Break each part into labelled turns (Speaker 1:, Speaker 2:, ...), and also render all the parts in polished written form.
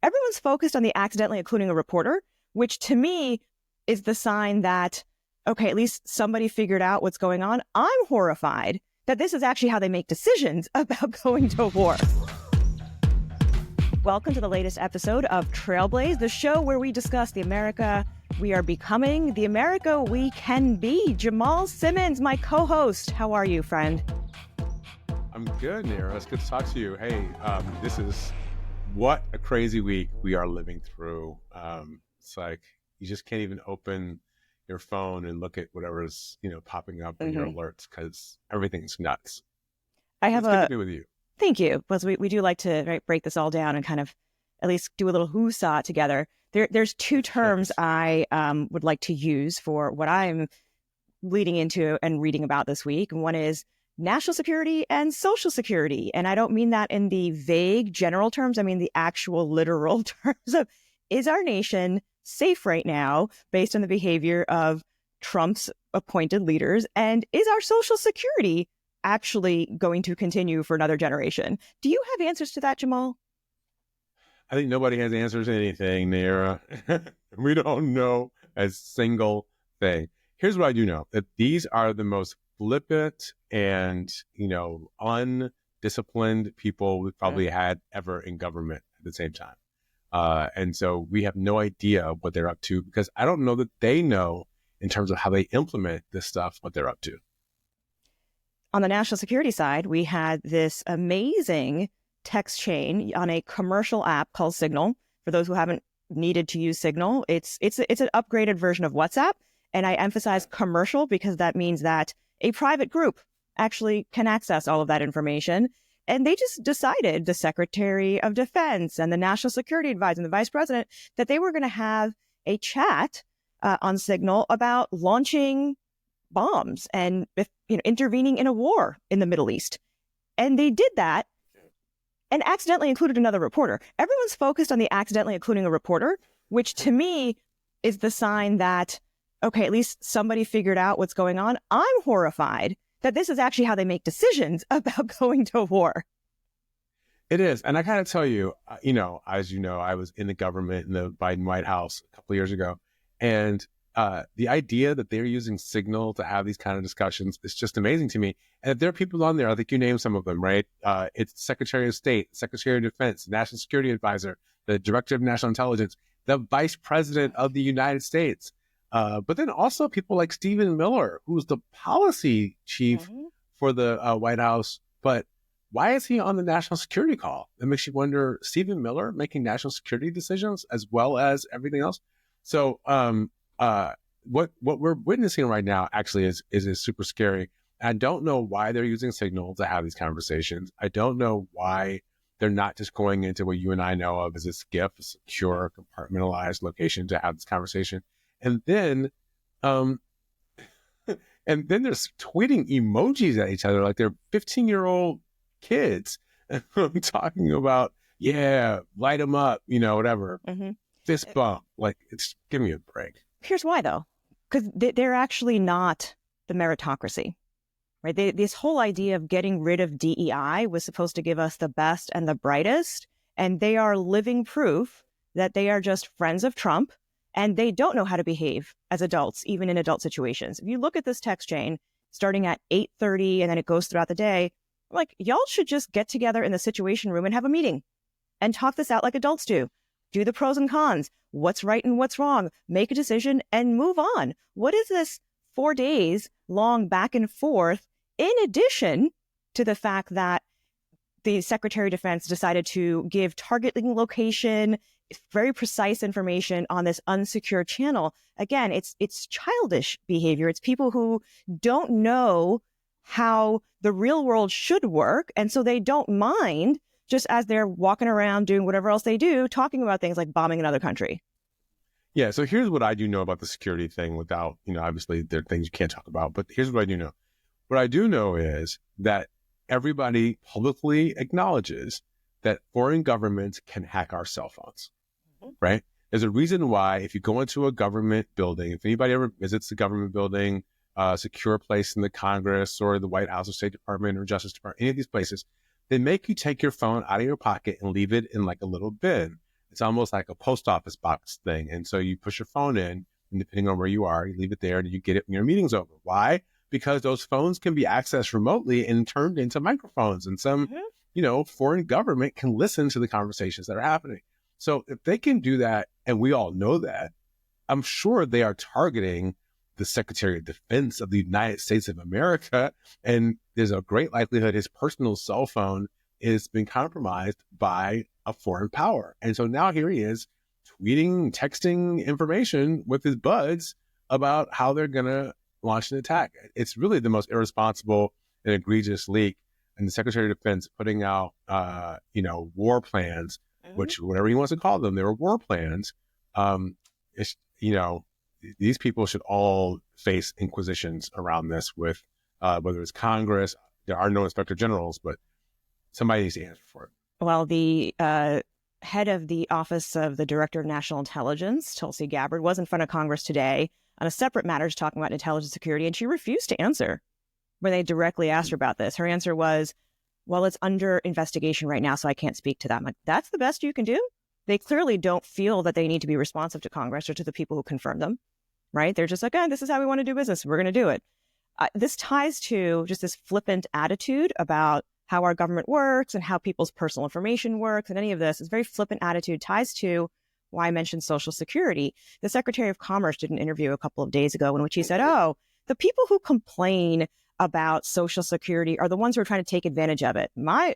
Speaker 1: everyone's focused on the accidentally including a reporter, which to me is the sign that, okay, at least somebody figured out what's going on. I'm horrified that this is actually how they make decisions about going to war. Welcome to the latest episode of Trailblaze, the show where we discuss the America we are becoming, the America we can be. Jamal Simmons, my co-host. How are you, friend?
Speaker 2: I'm good, Nira. It's good to talk to you. Hey, this is what a crazy week we are living through. It's like you just can't even open your phone and look at whatever's popping up in your alerts because everything's nuts.
Speaker 1: It's
Speaker 2: good to be with you.
Speaker 1: Thank you, because we do like to break this all down and kind of at least do a little whoosah together. There's two terms I would like to use for what I'm leading into and reading about this week. And one is national security and social security. And I don't mean that in the vague general terms. I mean the actual literal terms of, is our nation safe right now based on the behavior of Trump's appointed leaders? And is our social security actually going to continue for another generation? Do you have answers to that, Jamal?
Speaker 2: I think nobody has answers to anything, Nira. We don't know a single thing. Here's what I do know, that these are the most flippant and, undisciplined people we've probably had ever in government at the same time. And so we have no idea what they're up to because I don't know that they know in terms of how they implement this stuff, what they're up to.
Speaker 1: On the national security side, we had this amazing text chain on a commercial app called Signal. For those who haven't needed to use Signal, it's an upgraded version of WhatsApp. And I emphasize commercial because that means that a private group actually can access all of that information. And they just decided, the Secretary of Defense and the National Security Advisor and the Vice President, that they were going to have a chat on Signal about launching bombs and intervening in a war in the Middle East. And they did that and accidentally included another reporter. Everyone's focused on the accidentally including a reporter, which to me is the sign that, okay, at least somebody figured out what's going on. I'm horrified that this is actually how they make decisions about going to war.
Speaker 2: It is. And I got to tell you, as you know, I was in the government in the Biden White House a couple of years ago. And the idea that they're using Signal to have these kind of discussions is just amazing to me. And there are people on there, I think you named some of them, right? It's Secretary of State, Secretary of Defense, National Security Advisor, the Director of National Intelligence, the Vice President of the United States. But then also people like Stephen Miller, who's the policy chief for the White House. But why is he on the national security call? It makes you wonder, Stephen Miller making national security decisions as well as everything else. So what we're witnessing right now actually is super scary. I don't know why they're using Signal to have these conversations. I don't know why they're not just going into what you and I know of as a SCIF, a secure, compartmentalized location to have this conversation. And then there's tweeting emojis at each other like they're 15-year-old kids talking about, light them up, whatever, fist bump. Like, it's give me a break.
Speaker 1: Here's why, though, because they're actually not the meritocracy, right? This whole idea of getting rid of DEI was supposed to give us the best and the brightest, and they are living proof that they are just friends of Trump. And they don't know how to behave as adults, even in adult situations. If you look at this text chain, starting at 8:30 and then it goes throughout the day, like, y'all should just get together in the Situation Room and have a meeting and talk this out like adults do. Do the pros and cons, what's right and what's wrong, make a decision and move on. What is this 4 days long back and forth, in addition to the fact that the Secretary of Defense decided to give targeting location, very precise information on this unsecured channel? Again, it's childish behavior. It's people who don't know how the real world should work. And so they don't mind, just as they're walking around doing whatever else they do, talking about things like bombing another country.
Speaker 2: Yeah. So here's what I do know about the security thing without, obviously there are things you can't talk about, but here's what I do know. What I do know is that everybody publicly acknowledges that foreign governments can hack our cell phones. Right? There's a reason why if you go into a government building, if anybody ever visits the government building, secure place in the Congress or the White House or State Department or Justice Department, any of these places, they make you take your phone out of your pocket and leave it in like a little bin. It's almost like a post office box thing. And so you push your phone in, and depending on where you are, you leave it there and you get it when your meeting's over. Why? Because those phones can be accessed remotely and turned into microphones, and some, foreign government can listen to the conversations that are happening. So if they can do that, and we all know that, I'm sure they are targeting the Secretary of Defense of the United States of America. And there's a great likelihood his personal cell phone is being compromised by a foreign power. And so now here he is tweeting, texting information with his buds about how they're going to launch an attack. It's really the most irresponsible and egregious leak. And the Secretary of Defense putting out, war plans, which whatever he wants to call them, they were war plans. These people should all face inquisitions around this with whether it's Congress. There are no inspector generals, but somebody needs to answer for it.
Speaker 1: Well, the head of the Office of the Director of National Intelligence, Tulsi Gabbard, was in front of Congress today on a separate matter talking about intelligence security, and she refused to answer when they directly asked her about this. Her answer was, well, it's under investigation right now, so I can't speak to that. I'm like, that's the best you can do? They clearly don't feel that they need to be responsive to Congress or to the people who confirm them, right? They're just like, this is how we want to do business. We're going to do it. This ties to just this flippant attitude about how our government works and how people's personal information works, and any of this. This very flippant attitude ties to why I mentioned Social Security. The Secretary of Commerce did an interview a couple of days ago in which he said, the people who complain about Social Security are the ones who are trying to take advantage of it. My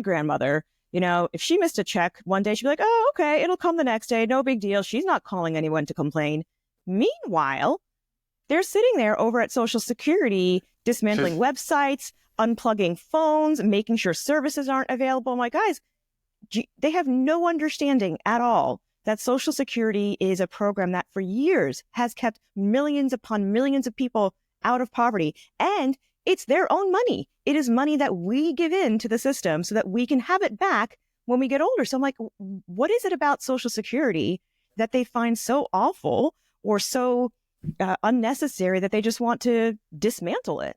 Speaker 1: grandmother, if she missed a check one day, she'd be like, okay, it'll come the next day. No big deal. She's not calling anyone to complain. Meanwhile, they're sitting there over at Social Security, dismantling websites, unplugging phones, making sure services aren't available. I'm like, guys, they have no understanding at all that Social Security is a program that for years has kept millions upon millions of people out of poverty. And it's their own money. It is money that we give in to the system so that we can have it back when we get older. So I'm like, what is it about Social Security that they find so awful or so unnecessary that they just want to dismantle it?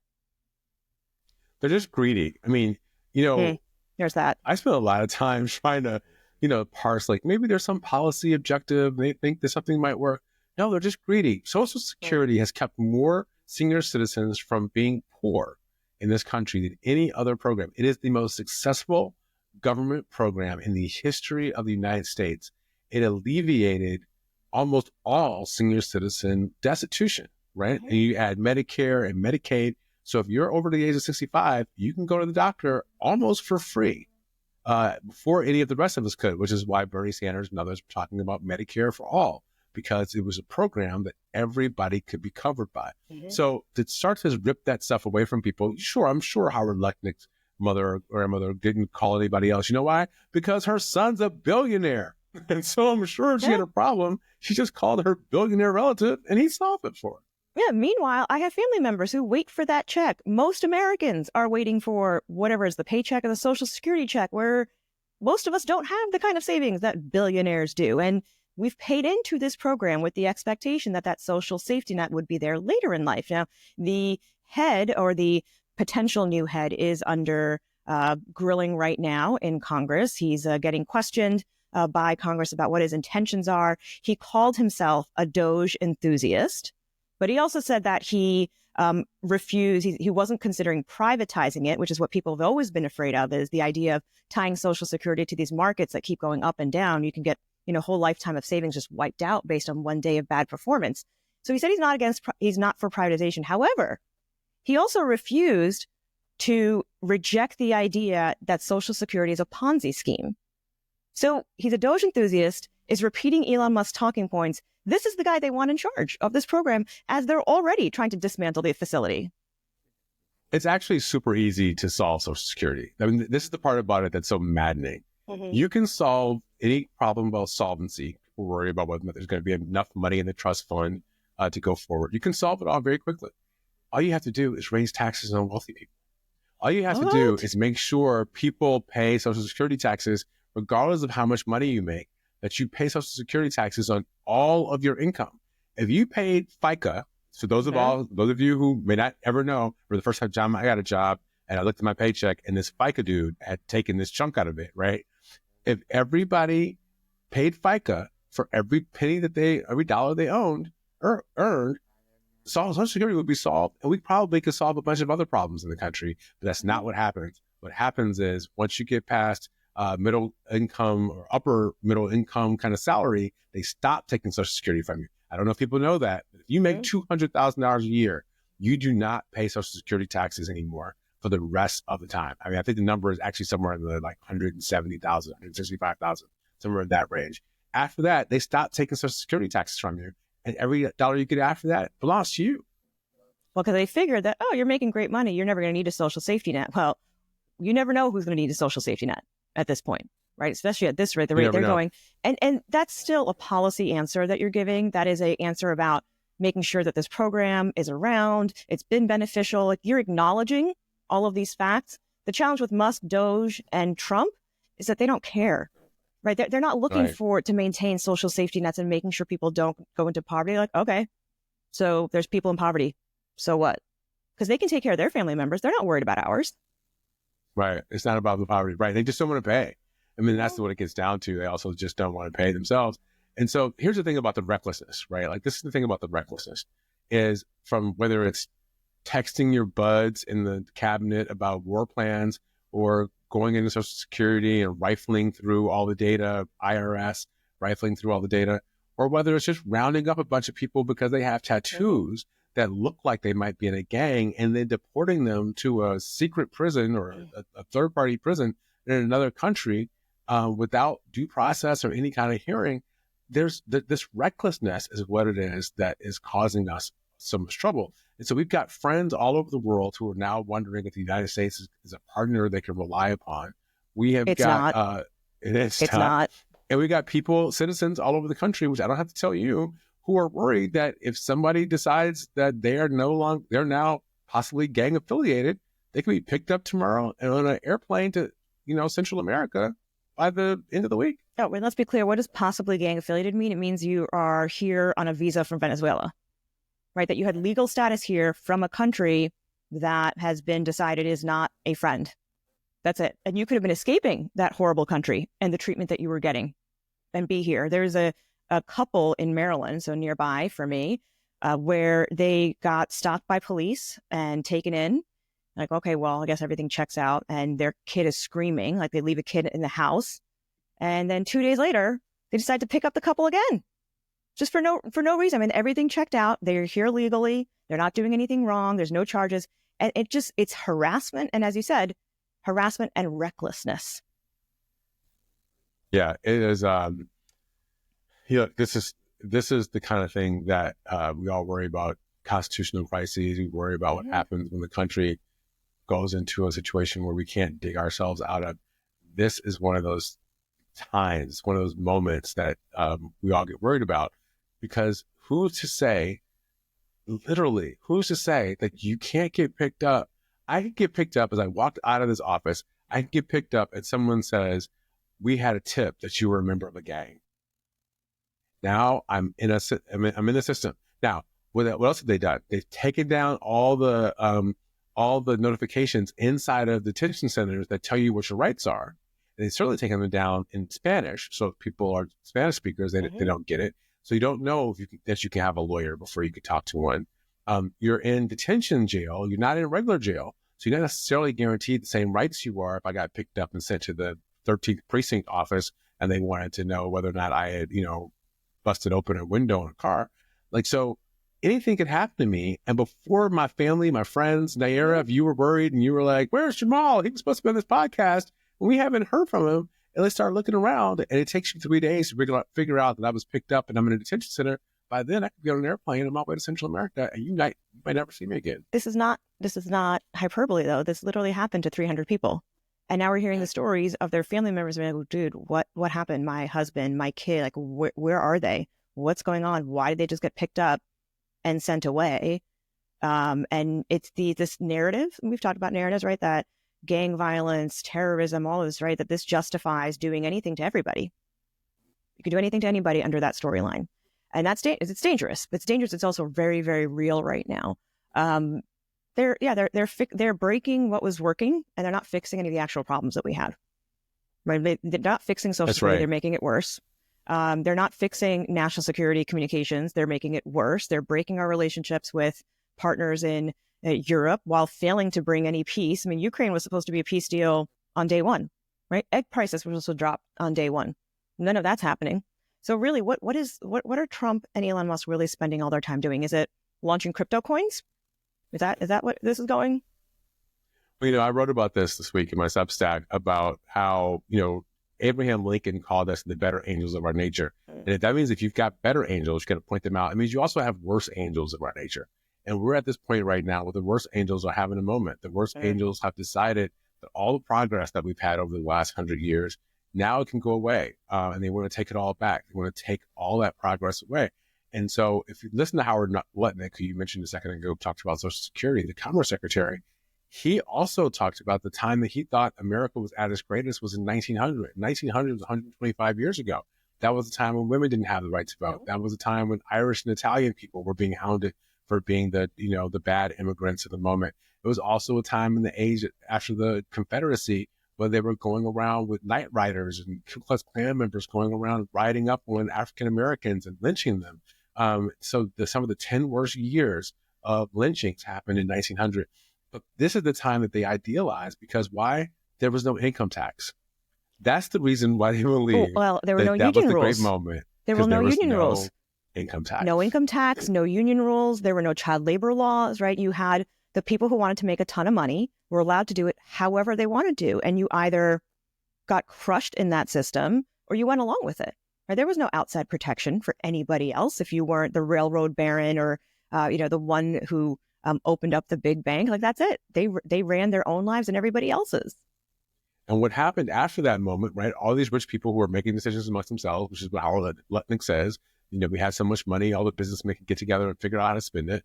Speaker 2: They're just greedy. I mean,
Speaker 1: there's that.
Speaker 2: I spent a lot of time trying to, parse, like maybe there's some policy objective. They think that something might work. No, they're just greedy. Social Security has kept more senior citizens from being poor in this country than any other program. It is the most successful government program in the history of the United States. It alleviated almost all senior citizen destitution, right? And you add Medicare and Medicaid. So if you're over the age of 65, you can go to the doctor almost for free before any of the rest of us could, which is why Bernie Sanders and others were talking about Medicare for all, because it was a program that everybody could be covered by. So to start to rip that stuff away from people, sure, I'm sure Howard Lechnick's mother or grandmother didn't call anybody else. You know why? Because her son's a billionaire. And so I'm sure if she had a problem, she just called her billionaire relative and he solved it for her.
Speaker 1: Yeah. Meanwhile, I have family members who wait for that check. Most Americans are waiting for whatever is the paycheck or the Social Security check, where most of us don't have the kind of savings that billionaires do. And we've paid into this program with the expectation that that social safety net would be there later in life. Now, the head or the potential new head is under grilling right now in Congress. He's getting questioned by Congress about what his intentions are. He called himself a Doge enthusiast, but he also said that he refused, he wasn't considering privatizing it, which is what people have always been afraid of, is the idea of tying Social Security to these markets that keep going up and down. You can get, a whole lifetime of savings just wiped out based on one day of bad performance. So he said he's not for privatization. However, he also refused to reject the idea that Social Security is a Ponzi scheme. So he's a Doge enthusiast, is repeating Elon Musk's talking points. This is the guy they want in charge of this program, as they're already trying to dismantle the facility.
Speaker 2: It's actually super easy to solve Social Security. I mean, this is the part about it that's so maddening. You can solve any problem about solvency. People worry about whether there's going to be enough money in the trust fund to go forward. You can solve it all very quickly. All you have to do is raise taxes on wealthy people. All you have to do is make sure people pay Social Security taxes, regardless of how much money you make, that you pay Social Security taxes on all of your income. If you paid FICA, so those of you who may not ever know, for the first time I got a job and I looked at my paycheck and this FICA dude had taken this chunk out of it, right? If everybody paid FICA for every penny that every dollar they owned or earned, Social Security would be solved, and we probably could solve a bunch of other problems in the country. But that's not what happens. What happens is once you get past middle income or upper middle income kind of salary, they stop taking Social Security from you. I don't know if people know that, but if you make $200,000 a year, you do not pay Social Security taxes anymore for the rest of the time. I mean, I think the number is actually somewhere in the like 170,000, 165,000, somewhere in that range. After that, they stop taking Social Security taxes from you. And every dollar you get after that belongs to you.
Speaker 1: Well, because they figured that, oh, you're making great money, you're never going to need a social safety net. Well, you never know who's going to need a social safety net at this point, right? Especially at this rate, the rate they're going. And that's still a policy answer that you're giving. That is an answer about making sure that this program is around. It's been beneficial. Like, you're acknowledging all of these facts. The challenge with Musk, Doge, and Trump is that they don't care. Right. They're not looking to maintain social safety nets and making sure people don't go into poverty. Like, okay, so there's people in poverty. So what? Because they can take care of their family members. They're not worried about ours.
Speaker 2: Right. It's not about the poverty. Right. They just don't want to pay. I mean, that's what it gets down to. They also just don't want to pay themselves. And so here's the thing about the recklessness, right? Like, this is the thing about the recklessness is from whether it's texting your buds in the cabinet about war plans or going into Social Security and rifling through all the data, IRS, rifling through all the data, or whether it's just rounding up a bunch of people because they have tattoos that look like they might be in a gang and then deporting them to a secret prison or a third-party prison in another country without due process or any kind of hearing. There's this recklessness is what it is that is causing us so much trouble. And so we've got friends all over the world who are now wondering if the United States is a partner they can rely upon. We have
Speaker 1: it's
Speaker 2: got,
Speaker 1: not.
Speaker 2: It's not. And we got people, citizens all over the country, which I don't have to tell you, who are worried that if somebody decides that they're now possibly gang affiliated, they can be picked up tomorrow and on an airplane to, Central America by the end of the week.
Speaker 1: Oh, well, let's be clear. What does possibly gang affiliated mean? It means you are here on a visa from Venezuela. Right, that you had legal status here from a country that has been decided is not a friend. That's it. And you could have been escaping that horrible country and the treatment that you were getting and be here. There's a couple in Maryland, so nearby for me, where they got stopped by police and taken in. Like, okay, well, I guess everything checks out. And their kid is screaming, like they leave a kid in the house. And then 2 days later, they decide to pick up the couple again. Just for no reason. I mean, everything checked out. They're here legally. They're not doing anything wrong. There's no charges. And it's harassment. And as you said, harassment and recklessness.
Speaker 2: Yeah, it is. This is the kind of thing that we all worry about. Constitutional crises. We worry about what happens when the country goes into a situation where we can't dig ourselves out of. This is one of those times, one of those moments that we all get worried about. Because who's to say that you can't get picked up? I could get picked up as I walked out of this office. I could get picked up and someone says, we had a tip that you were a member of a gang. Now I'm in the system. Now, what else have they done? They've taken down all the notifications inside of detention centers that tell you what your rights are. And they've certainly taken them down in Spanish. So if people are Spanish speakers, they don't get it. So you don't know that you can have a lawyer before you can talk to one. You're in detention jail. You're not in regular jail. So you're not necessarily guaranteed the same rights you are if I got picked up and sent to the 13th precinct office and they wanted to know whether or not I had, busted open a window in a car. Like, so anything could happen to me. And before my family, my friends, Naira, if you were worried and you were like, where's Jamal? He was supposed to be on this podcast. And we haven't heard from him. And they start looking around, and it takes you 3 days to figure out that I was picked up and I'm in a detention center. By then, I could be on an airplane on my way to Central America, and you might never see me again.
Speaker 1: This is not hyperbole, though. This literally happened to 300 people, and now we're hearing the stories of their family members being like, "Dude, what happened? My husband, my kid, like, where are they? What's going on? Why did they just get picked up and sent away?" And it's this narrative. We've talked about narratives, right? That gang violence, terrorism, all of this, right? That this justifies doing anything to everybody. You can do anything to anybody under that storyline. And it's dangerous. It's dangerous. It's also very, very real right now. They're breaking what was working, and they're not fixing any of the actual problems that we had. Right? They're not fixing Social Security. They're making it worse. They're not fixing national security communications. They're making it worse. They're breaking our relationships with partners in Europe while failing to bring any peace. I mean, Ukraine was supposed to be a peace deal on day one, right? Egg prices were supposed to drop on day one. None of that's happening. So really, what are Trump and Elon Musk really spending all their time doing? Is it launching crypto coins? Is that what this is going?
Speaker 2: Well, I wrote about this week in my Substack about how, Abraham Lincoln called us the better angels of our nature. And that means if you've got better angels, you got to point them out. It means you also have worse angels of our nature. And we're at this point right now where the worst angels are having a moment. The worst angels have decided that all the progress that we've had over the last 100 years, now it can go away. And they want to take it all back. They want to take all that progress away. And so if you listen to Howard Lutnick, who you mentioned a second ago, talked about Social Security, the Commerce Secretary, he also talked about the time that he thought America was at its greatest was in 1900. 1900 was 125 years ago. That was the time when women didn't have the right to vote. That was the time when Irish and Italian people were being hounded for being the bad immigrants of the moment. It was also a time in the age after the Confederacy where they were going around with night riders and Ku Klux Klan members going around riding up on African Americans and lynching them. So some of the 10 worst years of lynchings happened in 1900. But this is the time that they idealized because why? There was no income tax. That's the reason why they believe
Speaker 1: there were no union rules.
Speaker 2: That was the great moment.
Speaker 1: There were no union rules.
Speaker 2: Income tax.
Speaker 1: No income tax, no union rules. There were no child labor laws, right? You had the people who wanted to make a ton of money were allowed to do it however they wanted to. And you either got crushed in that system or you went along with it. Right? There was no outside protection for anybody else if you weren't the railroad baron or, the one who opened up the big bank. Like, that's it. They ran their own lives and everybody else's.
Speaker 2: And what happened after that moment, right? All these rich people who were making decisions amongst themselves, which is what Howard Lutnick says, we had so much money, all the businessmen could get together and figure out how to spend it.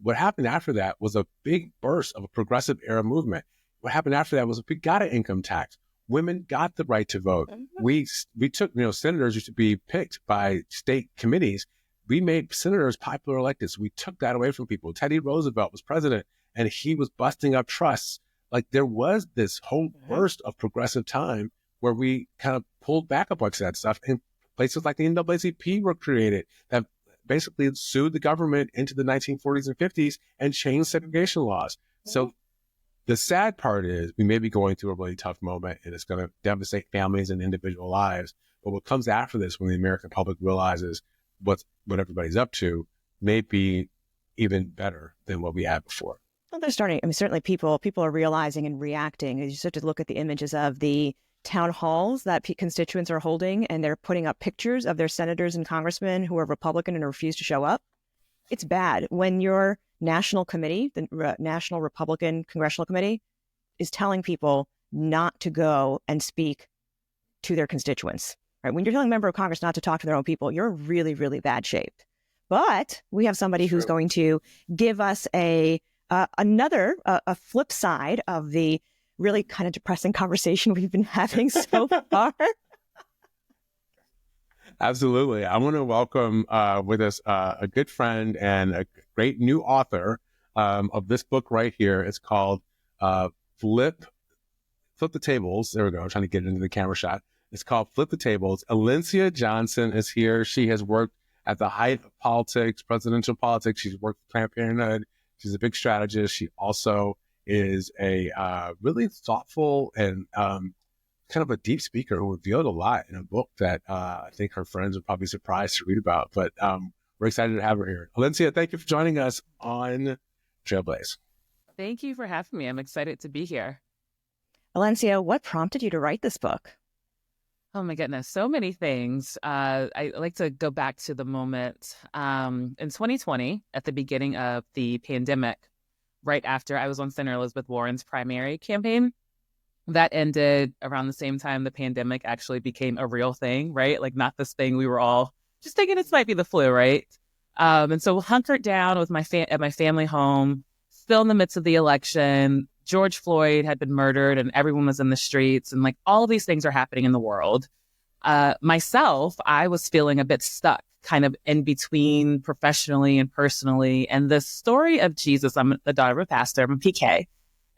Speaker 2: What happened after that was a big burst of a progressive era movement. What happened after that was we got an income tax. Women got the right to vote. Mm-hmm. We took, senators used to be picked by state committees. We made senators popular electeds. We took that away from people. Teddy Roosevelt was president and he was busting up trusts. Like, there was this whole burst of progressive time where we kind of pulled back a bunch of that stuff. And places like the NAACP were created that basically sued the government into the 1940s and 50s and changed segregation laws. So the sad part is we may be going through a really tough moment and it's going to devastate families and individual lives. But what comes after this, when the American public realizes what everybody's up to, may be even better than what we had before.
Speaker 1: Well, they're starting. I mean, certainly people are realizing and reacting. You just have to look at the images of the town halls that constituents are holding, and they're putting up pictures of their senators and congressmen who are Republican and refuse to show up. It's bad when your national committee, the National Republican Congressional Committee, is telling people not to go and speak to their constituents. Right? When you're telling a member of Congress not to talk to their own people, you're really, really bad shape. But we have somebody who's going to give us another flip side of the really kind of depressing conversation we've been having so far.
Speaker 2: Absolutely. I want to welcome with us a good friend and a great new author of this book right here. It's called Flip the Tables. There we go. I'm trying to get it into the camera shot. It's called Flip the Tables. Alencia Johnson is here. She has worked at the height of politics, presidential politics. She's worked for Planned Parenthood. She's a big strategist. She also is a really thoughtful and kind of a deep speaker who revealed a lot in a book that I think her friends are probably surprised to read about. But we're excited to have her here. Alencia, thank you for joining us on Trailblaze.
Speaker 3: Thank you for having me. I'm excited to be here.
Speaker 1: Alencia, what prompted you to write this book?
Speaker 3: Oh my goodness, so many things. I like to go back to the moment in 2020, at the beginning of the pandemic, right after I was on Senator Elizabeth Warren's primary campaign. That ended around the same time the pandemic actually became a real thing, right? Like, not this thing we were all just thinking this might be the flu, right? And so hunkered down with at my family home, still in the midst of the election. George Floyd had been murdered and everyone was in the streets, and like all of these things are happening in the world. Myself, I was feeling a bit stuck, kind of in between professionally and personally. And the story of Jesus, I'm the daughter of a pastor, I'm a PK.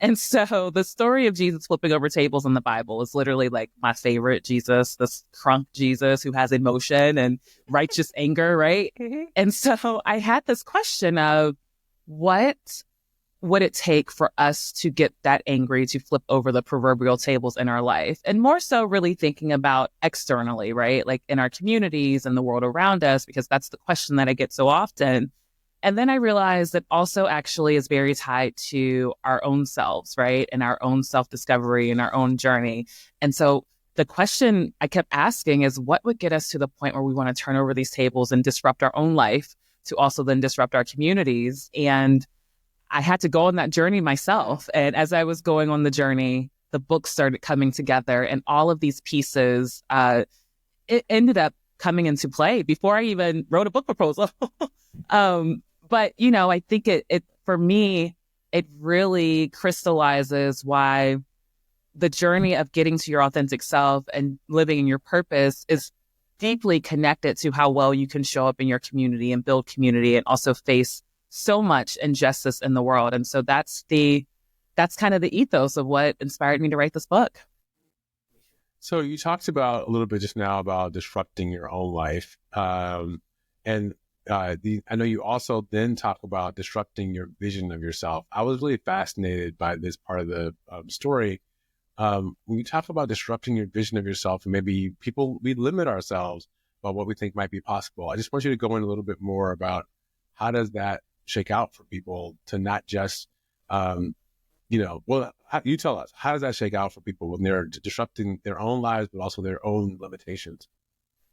Speaker 3: And so the story of Jesus flipping over tables in the Bible is literally like my favorite Jesus, this crunk Jesus who has emotion and righteous anger, right? And so I had this question of what would it take for us to get that angry to flip over the proverbial tables in our life? And more so really thinking about externally, right? Like in our communities and the world around us, because that's the question that I get so often. And then I realized that also actually is very tied to our own selves, right? And our own self-discovery and our own journey. And so the question I kept asking is what would get us to the point where we want to turn over these tables and disrupt our own life to also then disrupt our communities? And I had to go on that journey myself. And as I was going on the journey, the book started coming together and all of these pieces, it ended up coming into play before I even wrote a book proposal. But, you know, I think it for me, it really crystallizes why the journey of getting to your authentic self and living in your purpose is deeply connected to how well you can show up in your community and build community and also face so much injustice in the world. And so that's kind of the ethos of what inspired me to write this book.
Speaker 2: So you talked about a little bit just now about disrupting your own life. I know you also then talk about disrupting your vision of yourself. I was really fascinated by this part of the story. When you talk about disrupting your vision of yourself, and maybe we limit ourselves about what we think might be possible. I just want you to go in a little bit more about how does that shake out for people to not just, you tell us, how does that shake out for people when they're disrupting their own lives, but also their own limitations?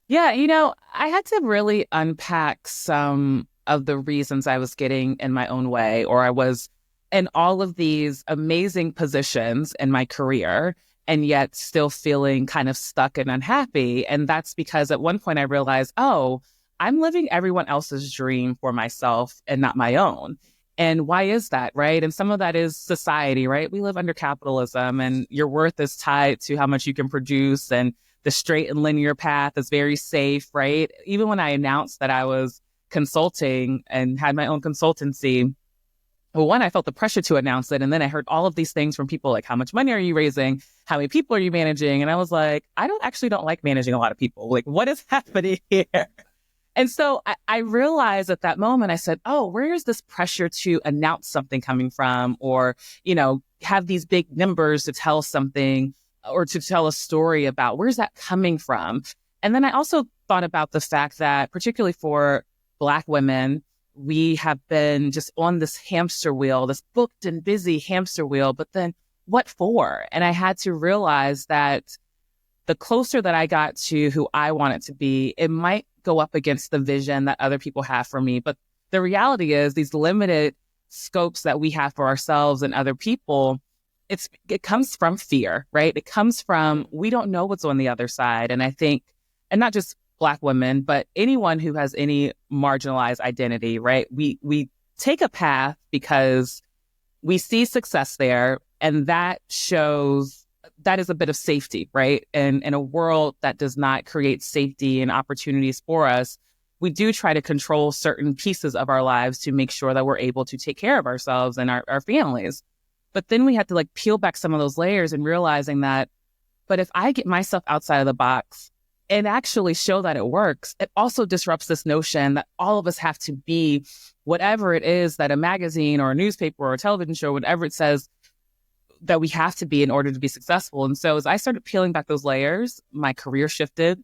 Speaker 3: Yeah, you know, I had to really unpack some of the reasons I was getting in my own way, or I was in all of these amazing positions in my career, and yet still feeling kind of stuck and unhappy. And that's because at one point I realized, oh, I'm living everyone else's dream for myself and not my own. And why is that, right? And some of that is society, right? We live under capitalism and your worth is tied to how much you can produce, and the straight and linear path is very safe, right? Even when I announced that I was consulting and had my own consultancy, well, one, I felt the pressure to announce it. And then I heard all of these things from people like, how much money are you raising? How many people are you managing? And I was like, I don't like managing a lot of people. Like, what is happening here? And so I realized at that moment, I said, oh, where is this pressure to announce something coming from? Or, you know, have these big numbers to tell something or to tell a story about? Where's that coming from? And then I also thought about the fact that particularly for Black women, we have been just on this hamster wheel, this booked and busy hamster wheel, but then what for? And I had to realize that the closer that I got to who I wanted to be, it might go up against the vision that other people have for me. But the reality is these limited scopes that we have for ourselves and other people, it comes from fear, right? It comes from, we don't know what's on the other side. And I think, and not just Black women, but anyone who has any marginalized identity, right? We take a path because we see success there, and that shows that is a bit of safety, right? And in a world that does not create safety and opportunities for us, we do try to control certain pieces of our lives to make sure that we're able to take care of ourselves and our families. But then we had to like peel back some of those layers and realizing that, but if I get myself outside of the box and actually show that it works, it also disrupts this notion that all of us have to be whatever it is that a magazine or a newspaper or a television show, whatever it says that we have to be in order to be successful. And so as I started peeling back those layers, my career shifted,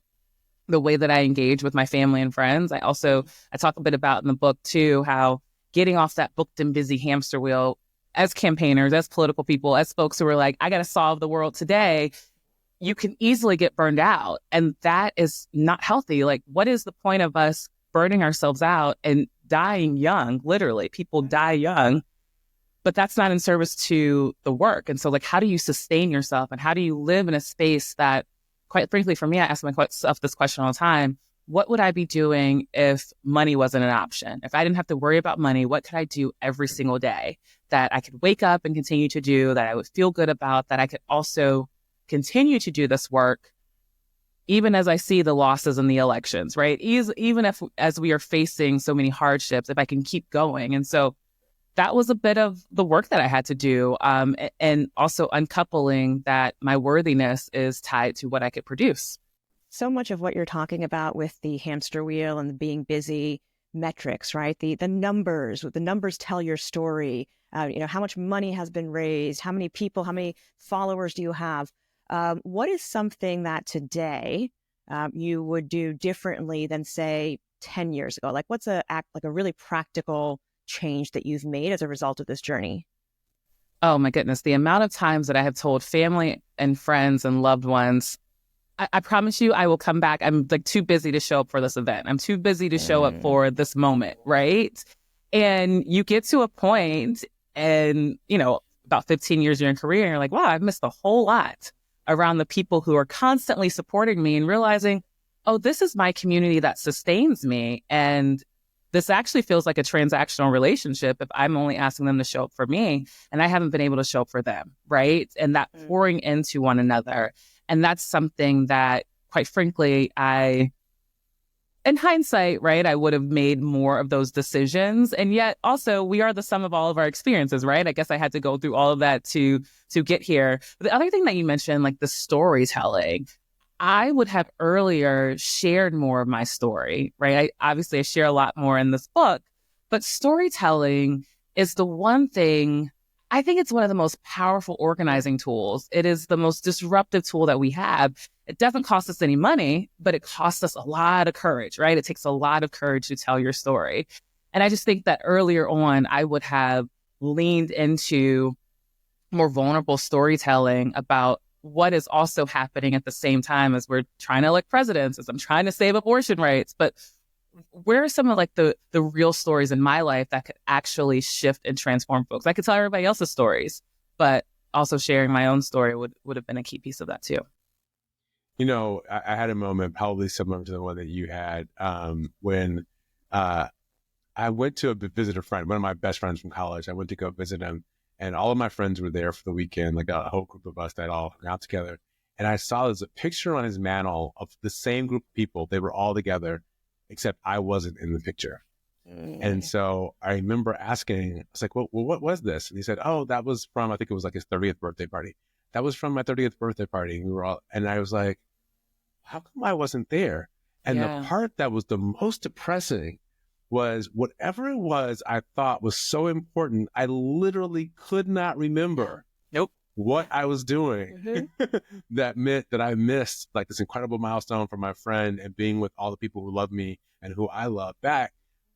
Speaker 3: the way that I engage with my family and friends. I talk a bit about in the book too, how getting off that booked and busy hamster wheel as campaigners, as political people, as folks who are like, I got to solve the world today, you can easily get burned out. And that is not healthy. Like, what is the point of us burning ourselves out and dying young? Literally, people die young, but that's not in service to the work. And so like, how do you sustain yourself? And how do you live in a space that, quite frankly, for me, I ask myself this question all the time. What would I be doing if money wasn't an option? If I didn't have to worry about money, what could I do every single day that I could wake up and continue to do, that I would feel good about, that I could also continue to do this work, even as I see the losses in the elections, right? Even if, as we are facing so many hardships, if I can keep going. And so that was a bit of the work that I had to do. And also uncoupling that my worthiness is tied to what I could produce.
Speaker 1: So much of what you're talking about with the hamster wheel and the being busy metrics, right? The numbers tell your story. How much money has been raised, how many people, how many followers do you have? What is something that today you would do differently than, say, 10 years ago? Like, what's a really practical change that you've made as a result of this journey?
Speaker 3: Oh my goodness, the amount of times that I have told family and friends and loved ones, I promise you, I will come back. I'm like too busy to show up for this event. I'm too busy to show up for this moment, right? And you get to a point and, about 15 years in your career, and you're like, wow, I've missed a whole lot around the people who are constantly supporting me, and realizing, oh, this is my community that sustains me. And this actually feels like a transactional relationship if I'm only asking them to show up for me and I haven't been able to show up for them, right? And that pouring into one another. And that's something that, quite frankly, in hindsight, right, I would have made more of those decisions. And yet also we are the sum of all of our experiences, right? I guess I had to go through all of that to get here. But the other thing that you mentioned, like the storytelling, I would have earlier shared more of my story, right? Obviously I share a lot more in this book, but storytelling is the one thing, I think it's one of the most powerful organizing tools. It is the most disruptive tool that we have. It doesn't cost us any money, but it costs us a lot of courage, right? It takes a lot of courage to tell your story. And I just think that earlier on, I would have leaned into more vulnerable storytelling about what is also happening at the same time as we're trying to elect presidents, as I'm trying to save abortion rights. But where are some of like the real stories in my life that could actually shift and transform folks? I could tell everybody else's stories, but also sharing my own story would have been a key piece of that too.
Speaker 2: I had a moment probably similar to the one that you had when I went to visit a friend, one of my best friends from college. I went to go visit him, and all of my friends were there for the weekend, like a whole group of us that all hung out together. And I saw there's a picture on his mantle of the same group of people. They were all together, except I wasn't in the picture. And so I remember asking, I was like, well, what was this? And he said, oh, that was from, I think it was like his 30th birthday party. That was from my 30th birthday party. And I was like, how come I wasn't there? And the part that was the most depressing was whatever it was I thought was so important, I literally could not remember what I was doing. That meant that I missed like this incredible milestone for my friend and being with all the people who love me and who I love back.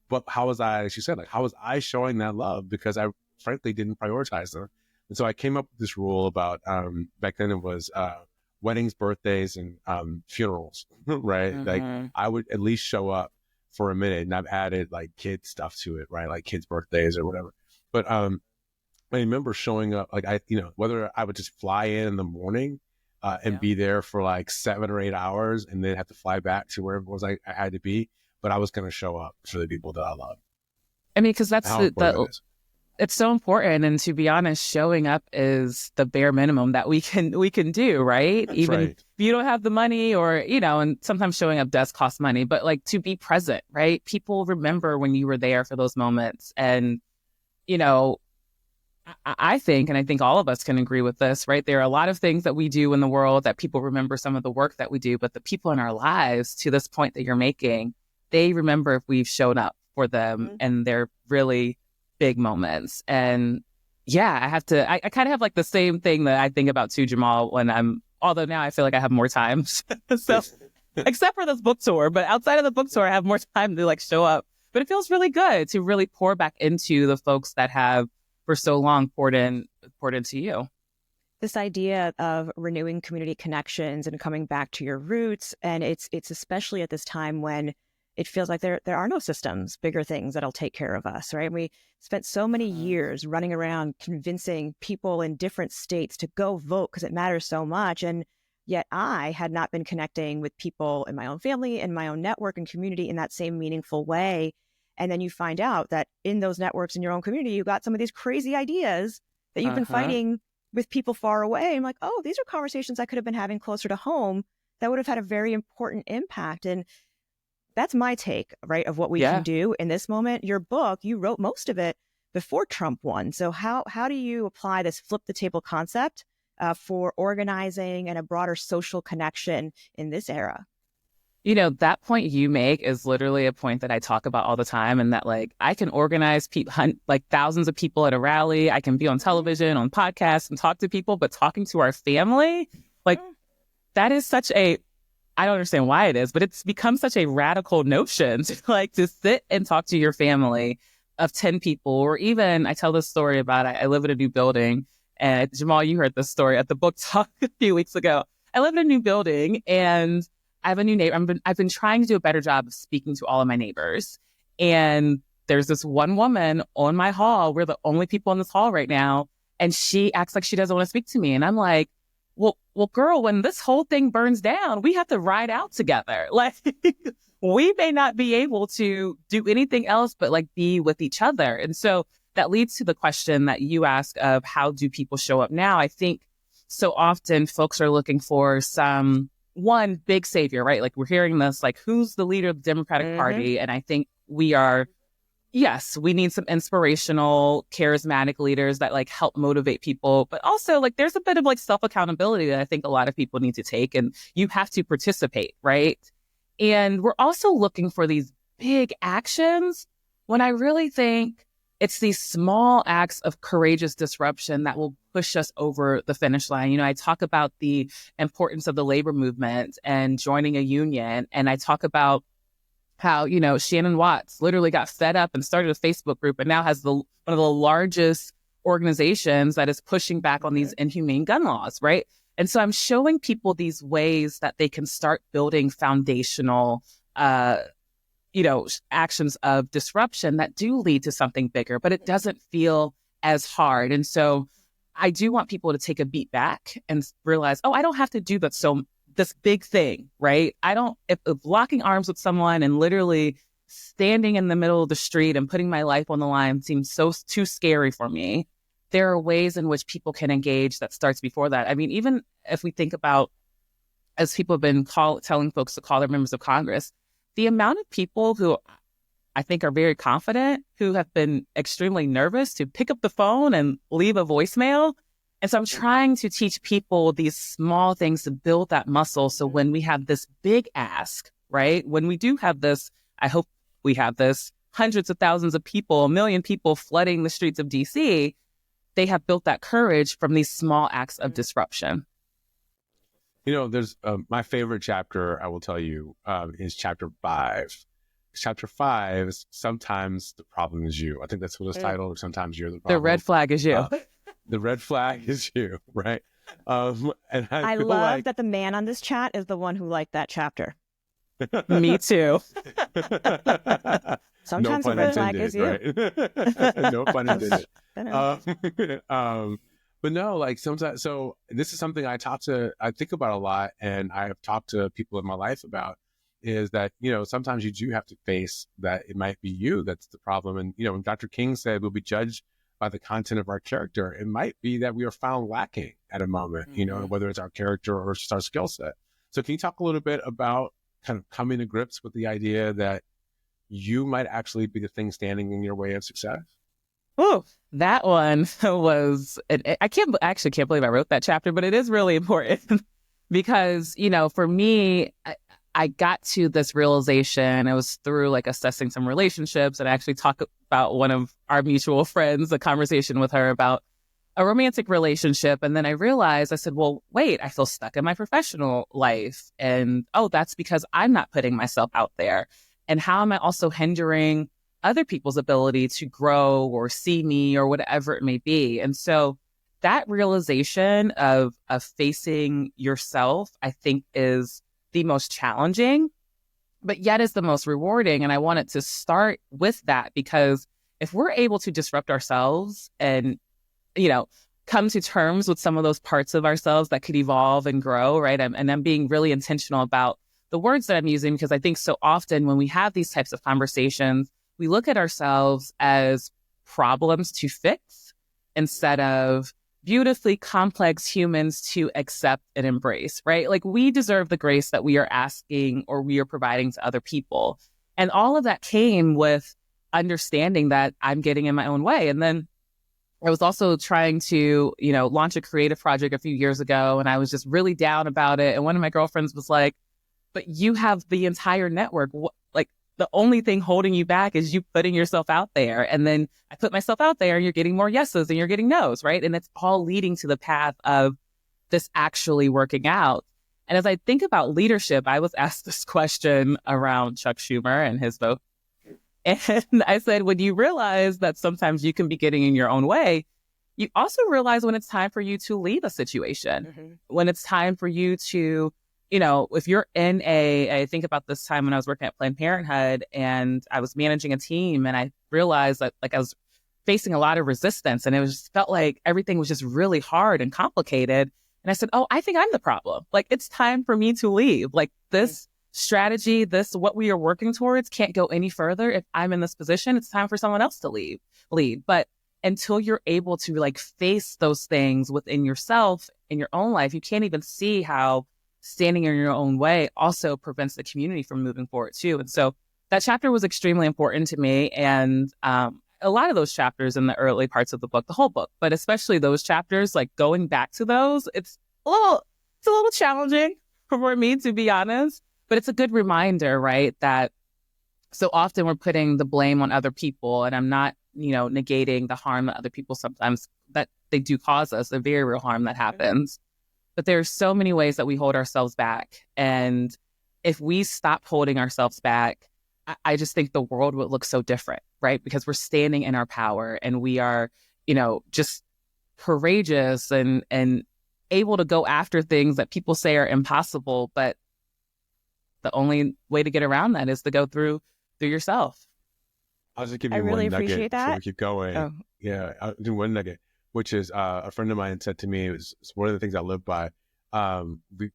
Speaker 2: But how was I, as you said, like, how was I showing that love? Because I frankly didn't prioritize them. And so I came up with this rule about, back then it was weddings, birthdays, and funerals, right? Like I would at least show up for a minute, and I've added like kid stuff to it, right? Like kids' birthdays or whatever. But I remember showing up, like whether I would just fly in the morning and be there for like 7 or 8 hours and then have to fly back to wherever it was I had to be. But I was going to show up for the people that I love.
Speaker 3: I mean, because that's it's so important. And to be honest, showing up is the bare minimum that we can do, right?
Speaker 2: That's
Speaker 3: Even
Speaker 2: right.
Speaker 3: if you don't have the money or, and sometimes showing up does cost money, but like to be present, right? People remember when you were there for those moments. And, I think, and I think all of us can agree with this, right? There are a lot of things that we do in the world that people remember some of the work that we do, but the people in our lives, to this point that you're making, they remember if we've shown up for them and they're really big moments. And I kind of have like the same thing that I think about too, Jamal, although now I feel like I have more time. So except for this book tour, but outside of the book tour, I have more time to like show up. But it feels really good to really pour back into the folks that have for so long poured into you.
Speaker 1: This idea of renewing community connections and coming back to your roots. And it's especially at this time when it feels like there are no systems, bigger things that'll take care of us, right? We spent so many years running around convincing people in different states to go vote because it matters so much. And yet I had not been connecting with people in my own family and my own network and community in that same meaningful way. And then you find out that in those networks in your own community, you got some of these crazy ideas that you've been fighting with people far away. I'm like, oh, these are conversations I could have been having closer to home that would have had a very important impact. And that's my take, right, of what we can do in this moment. Your book, you wrote most of it, before Trump won. So how do you apply this flip the table concept for organizing and a broader social connection in this era?
Speaker 3: You know, that point you make is literally a point that I talk about all the time, and that like I can organize like thousands of people at a rally. I can be on television, on podcasts, and talk to people, but talking to our family, like that is such a, I don't understand why it is, but it's become such a radical notion to like to sit and talk to your family of 10 people, or even I tell this story about I live in a new building, and Jamal, you heard this story at the book talk a few weeks ago. I live in a new building and I have a new neighbor. I've been trying to do a better job of speaking to all of my neighbors. And there's this one woman on my hall. We're the only people in this hall right now. And she acts like she doesn't want to speak to me. And I'm like, well, girl, when this whole thing burns down, we have to ride out together. Like, we may not be able to do anything else but like be with each other. And so that leads to the question that you ask of how do people show up now? I think so often folks are looking for some one big savior, right? Like we're hearing this, like who's the leader of the Democratic Party? And I think we are, yes, we need some inspirational, charismatic leaders that like help motivate people. But also like there's a bit of like self-accountability that I think a lot of people need to take, and you have to participate, right? And we're also looking for these big actions when I really think it's these small acts of courageous disruption that will push us over the finish line. You know, I talk about the importance of the labor movement and joining a union. And I talk about how, you know, Shannon Watts literally got fed up and started a Facebook group and now has one of the largest organizations that is pushing back on these inhumane gun laws, right? And so I'm showing people these ways that they can start building foundational actions of disruption that do lead to something bigger, but it doesn't feel as hard. And so I do want people to take a beat back and realize, oh, I don't have to do that. So this big thing, right? If locking arms with someone and literally standing in the middle of the street and putting my life on the line seems too scary for me. There are ways in which people can engage that starts before that. I mean, even if we think about, as people have been telling folks to call their members of Congress, the amount of people who I think are very confident, who have been extremely nervous to pick up the phone and leave a voicemail. And so I'm trying to teach people these small things to build that muscle. So when we have this big ask, right? When we do have this, I hope we have this, hundreds of thousands of people, 1 million people flooding the streets of DC, they have built that courage from these small acts of disruption.
Speaker 2: You know, there's my favorite chapter, I will tell you, is chapter 5. Chapter 5 is Sometimes the Problem is You. I think that's what it's titled, or Sometimes You're the Problem.
Speaker 3: The red flag is you.
Speaker 2: The red flag is you, right? And
Speaker 1: I love that the man on this chat is the one who liked that chapter.
Speaker 3: Me too.
Speaker 1: Sometimes the red flag is you.
Speaker 2: Right? No pun intended. But no, like sometimes, so this is something I think about a lot, and I have talked to people in my life about, is that, you know, sometimes you do have to face that it might be you that's the problem. And, you know, when Dr. King said we'll be judged by the content of our character, it might be that we are found lacking at a moment, you know, whether it's our character or just our skill set. So can you talk a little bit about kind of coming to grips with the idea that you might actually be the thing standing in your way of success?
Speaker 3: Oh, that one was, I can't believe I wrote that chapter, but it is really important because, you know, for me, I got to this realization. It was through like assessing some relationships, and I actually talked about one of our mutual friends, a conversation with her about a romantic relationship. And then I realized, I said, well, wait, I feel stuck in my professional life. And, oh, that's because I'm not putting myself out there. And how am I also hindering other people's ability to grow or see me or whatever it may be? And so that realization of facing yourself, I think, is the most challenging, but yet is the most rewarding. And I wanted to start with that, because if we're able to disrupt ourselves and, you know, come to terms with some of those parts of ourselves that could evolve and grow, right? And I'm being really intentional about the words that I'm using, because I think so often when we have these types of conversations, we look at ourselves as problems to fix instead of beautifully complex humans to accept and embrace, right? Like, we deserve the grace that we are asking or we are providing to other people. And all of that came with understanding that I'm getting in my own way. And then I was also trying to, launch a creative project a few years ago, and I was just really down about it. And one of my girlfriends was like, but you have the entire network. Like, the only thing holding you back is you putting yourself out there. And then I put myself out there, and you're getting more yeses and you're getting nos, right? And it's all leading to the path of this actually working out. And as I think about leadership, I was asked this question around Chuck Schumer and his vote. And I said, when you realize that sometimes you can be getting in your own way, you also realize when it's time for you to leave a situation, when it's time for you to, if you're in I think about this time when I was working at Planned Parenthood and I was managing a team, and I realized that I was facing a lot of resistance, and it felt like everything was just really hard and complicated. And I said, oh, I think I'm the problem. Like, it's time for me to leave. Like, this strategy, what we are working towards can't go any further. If I'm in this position, it's time for someone else to lead. But until you're able to face those things within yourself in your own life, you can't even see how standing in your own way also prevents the community from moving forward too. And so that chapter was extremely important to me. And a lot of those chapters in the early parts of the book, the whole book, but especially those chapters, going back to those, it's a little challenging for me, to be honest. But it's a good reminder, right, that so often we're putting the blame on other people, and I'm not, negating the harm that other people sometimes that they do cause us, the very real harm that happens. But there's so many ways that we hold ourselves back. And if we stop holding ourselves back, I just think the world would look so different, right? Because we're standing in our power, and we are, just courageous and able to go after things that people say are impossible. But the only way to get around that is to go through yourself.
Speaker 2: I'll just give you
Speaker 1: I really
Speaker 2: one nugget
Speaker 1: appreciate
Speaker 2: before
Speaker 1: that.
Speaker 2: we keep going.
Speaker 1: Oh.
Speaker 2: Yeah, I'll do one nugget, which is a friend of mine said to me, it's one of the things I live by.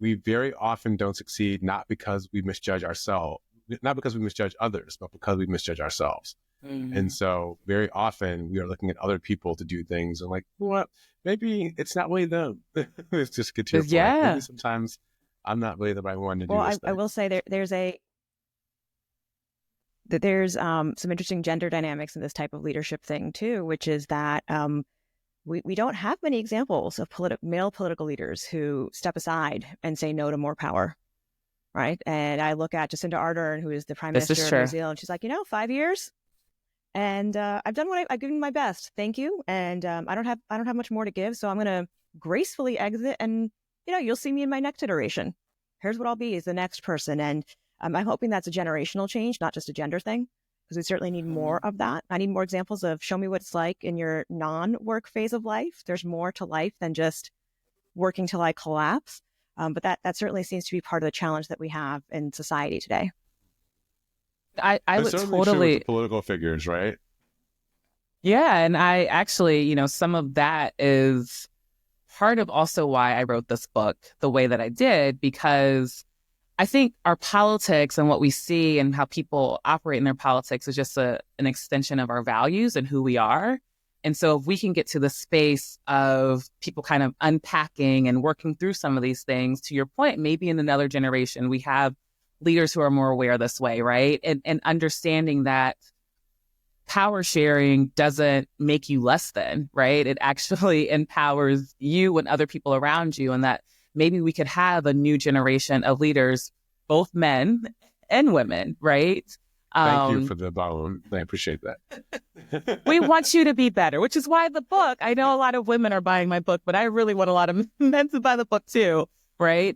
Speaker 2: We very often don't succeed, not because we misjudge ourselves, not because we misjudge others, but because we misjudge ourselves. And so very often we are looking at other people to do things and what? Maybe it's not really them. It's just get to your point.
Speaker 3: Yeah.
Speaker 2: Maybe sometimes I'm not really the right one to do this thing.
Speaker 1: I will say there's some interesting gender dynamics in this type of leadership thing too, which is that we don't have many examples of male political leaders who step aside and say no to more power, right? And I look at Jacinda Ardern, who is the Prime Minister of New Zealand. She's like, 5 years, and I've done I've given my best. Thank you, and I don't have much more to give, so I'm going to gracefully exit, and you'll see me in my next iteration. Here's what I'll be as the next person, and I'm hoping that's a generational change, not just a gender thing, because we certainly need more of that. I need more examples of show me what it's like in your non-work phase of life. There's more to life than just working till I collapse. But that certainly seems to be part of the challenge that we have in society today.
Speaker 3: I would
Speaker 2: true
Speaker 3: totally
Speaker 2: with the political figures, right?
Speaker 3: Yeah, and I actually, some of that is part of also why I wrote this book the way that I did, because I think our politics and what we see and how people operate in their politics is just an extension of our values and who we are. And so if we can get to the space of people kind of unpacking and working through some of these things, to your point, maybe in another generation, we have leaders who are more aware this way, right? And understanding that power sharing doesn't make you less than, right? It actually empowers you and other people around you, and that maybe we could have a new generation of leaders, both men and women, right?
Speaker 2: Thank you for the bone. I appreciate that.
Speaker 3: We want you to be better, which is why the book, I know a lot of women are buying my book, but I really want a lot of men to buy the book too, right?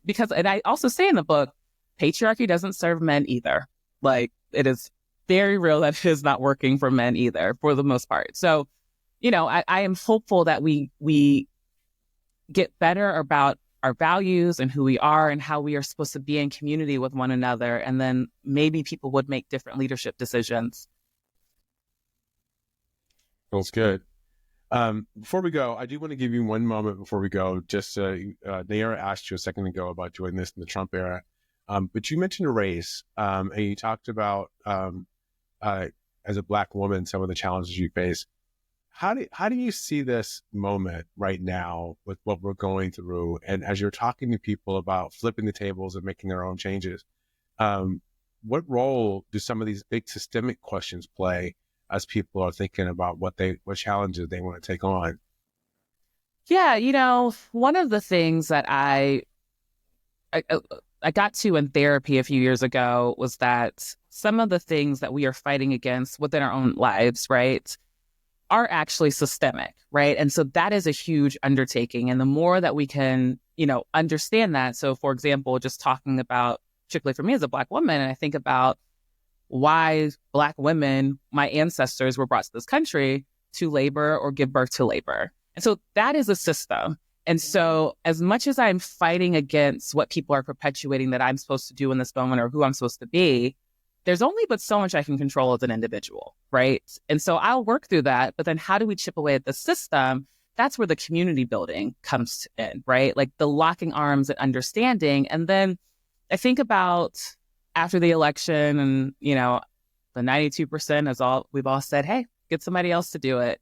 Speaker 3: Because, and I also say in the book, patriarchy doesn't serve men either. It is very real that it is not working for men either, for the most part. So, I am hopeful that we get better about our values and who we are and how we are supposed to be in community with one another. And then maybe people would make different leadership decisions.
Speaker 2: Feels good. Before we go, I do want to give you one moment before we go. Just Nayara asked you a second ago about doing this in the Trump era. But you mentioned race, and you talked about, as a Black woman, some of the challenges you face. How do you see this moment right now with what we're going through? And as you're talking to people about flipping the tables and making their own changes, what role do some of these big systemic questions play as people are thinking about what challenges they want to take on?
Speaker 3: Yeah, one of the things that I got to in therapy a few years ago was that some of the things that we are fighting against within our own lives, right, are actually systemic, right? And so that is a huge undertaking. And the more that we can, understand that. So, for example, just talking about, particularly for me as a Black woman, and I think about why Black women, my ancestors, were brought to this country to labor or give birth to labor. And so that is a system. And so as much as I'm fighting against what people are perpetuating that I'm supposed to do in this moment or who I'm supposed to be, there's only but so much I can control as an individual, right? And so I'll work through that. But then how do we chip away at the system? That's where the community building comes in, right? Like the locking arms and understanding. And then I think about after the election and, the 92% is all we've all said, hey, get somebody else to do it.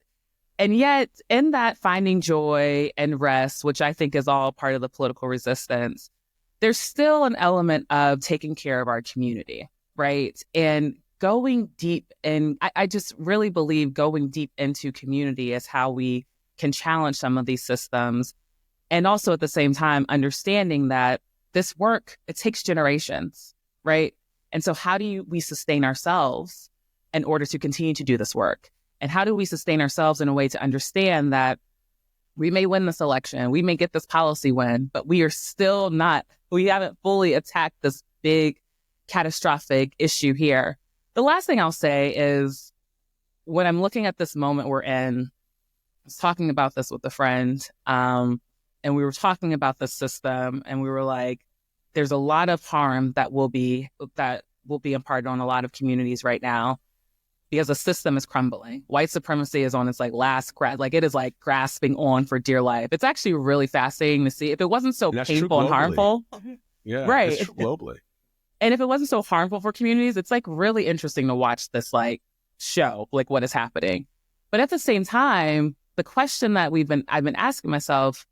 Speaker 3: And yet in that finding joy and rest, which I think is all part of the political resistance, there's still an element of taking care of our community, right? And going deep I just really believe going deep into community is how we can challenge some of these systems. And also at the same time, understanding that this work, it takes generations, right? And so how do we sustain ourselves in order to continue to do this work? And how do we sustain ourselves in a way to understand that we may win this election, we may get this policy win, but we haven't fully attacked this big catastrophic issue here. The last thing I'll say is when I'm looking at this moment we're in, I was talking about this with a friend, and we were talking about the system, and we were like, there's a lot of harm that will be imparted on a lot of communities right now because the system is crumbling. White supremacy is on its last it is grasping on for dear life. It's actually really fascinating to see. If it wasn't so painful and harmful,
Speaker 2: yeah,
Speaker 3: right?
Speaker 2: It's true globally.
Speaker 3: And if it wasn't so harmful for communities, it's really interesting to watch this show, what is happening. But at the same time, the question that I've been asking myself,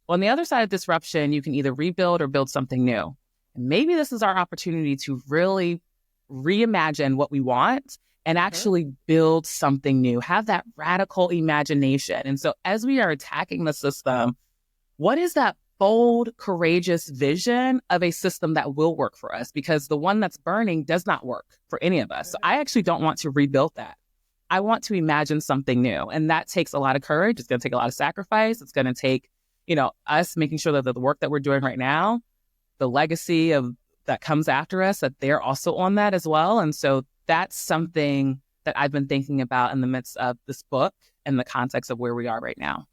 Speaker 3: on the other side of disruption, you can either rebuild or build something new. And maybe this is our opportunity to really reimagine what we want and actually build something new, have that radical imagination. And so as we are attacking the system, what is that bold, courageous vision of a system that will work for us? Because the one that's burning does not work for any of us. So I actually don't want to rebuild that. I want to imagine something new. And that takes a lot of courage. It's going to take a lot of sacrifice. It's going to take, us making sure that the work that we're doing right now, the legacy that comes after us, that they're also on that as well. And so that's something that I've been thinking about in the midst of this book and the context of where we are right now.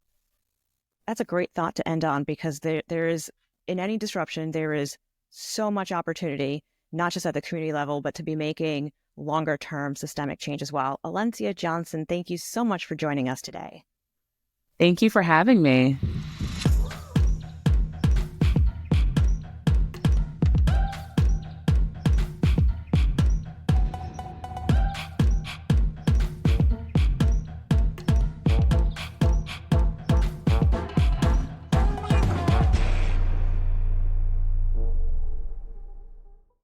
Speaker 1: That's a great thought to end on, because there is, in any disruption, there is so much opportunity, not just at the community level, but to be making longer term systemic change as well. Alencia Johnson, thank you so much for joining us today.
Speaker 3: Thank you for having me.